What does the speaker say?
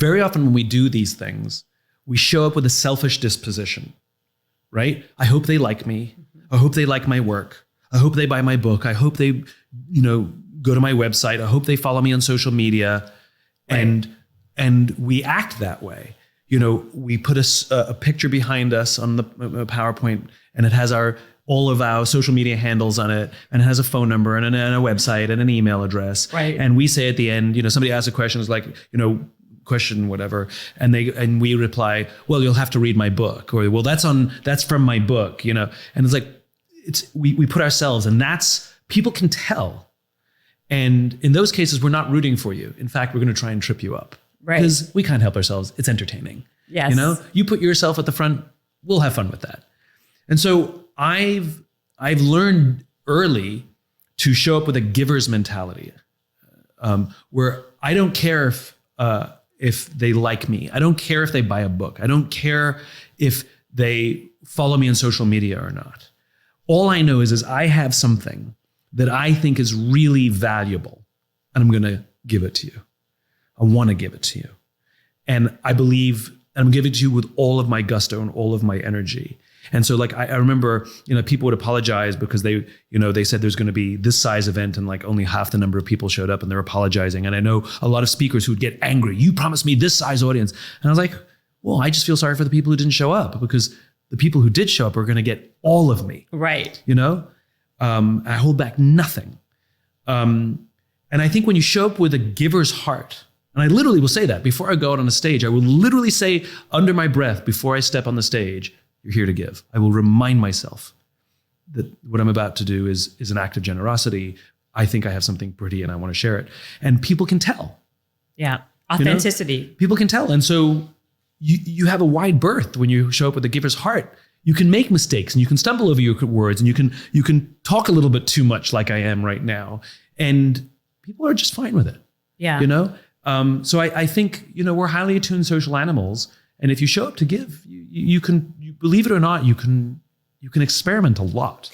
very often when we do these things, we show up with a selfish disposition, right? I hope they like me. I hope they like my work. I hope they buy my book. I hope they, go to my website. I hope they follow me on social media. Right. And we act that way. We put a picture behind us on the PowerPoint, and it has all of our social media handles on it, and it has a phone number and a website and an email address. Right. And we say at the end, somebody asks a question, it's like, question whatever, and we reply, well, you'll have to read my book, or well, that's from my book, and it's like we put ourselves, and that's, people can tell. And in those cases, we're not rooting for you. In fact, we're going to try and trip you up. Right. Because we can't help ourselves. It's entertaining. Yes. You put yourself at the front, we'll have fun with that. And so I've learned early to show up with a giver's mentality, where I don't care if they like me. I don't care if they buy a book. I don't care if they follow me on social media or not. All I know is I have something that I think is really valuable, and I'm going to give it to you. I want to give it to you. And I believe I'm giving it to you with all of my gusto and all of my energy. And so like, I remember, people would apologize because they said there's going to be this size event and like only half the number of people showed up, and they're apologizing. And I know a lot of speakers who would get angry. You promised me this size audience. And I was like, well, I just feel sorry for the people who didn't show up, because the people who did show up are going to get all of me. Right. I hold back nothing. And I think when you show up with a giver's heart, and I literally will say that before I go out on a stage, I will literally say under my breath before I step on the stage, you're here to give. I will remind myself that what I'm about to do is an act of generosity. I think I have something pretty and I want to share it. And people can tell. Yeah. Authenticity. People can tell. And so you have a wide berth when you show up with a giver's heart. You can make mistakes and you can stumble over your words, and you can talk a little bit too much like I am right now. And people are just fine with it. Yeah. So I think, we're highly attuned social animals. And if you show up to give, you can believe it or not, you can experiment a lot.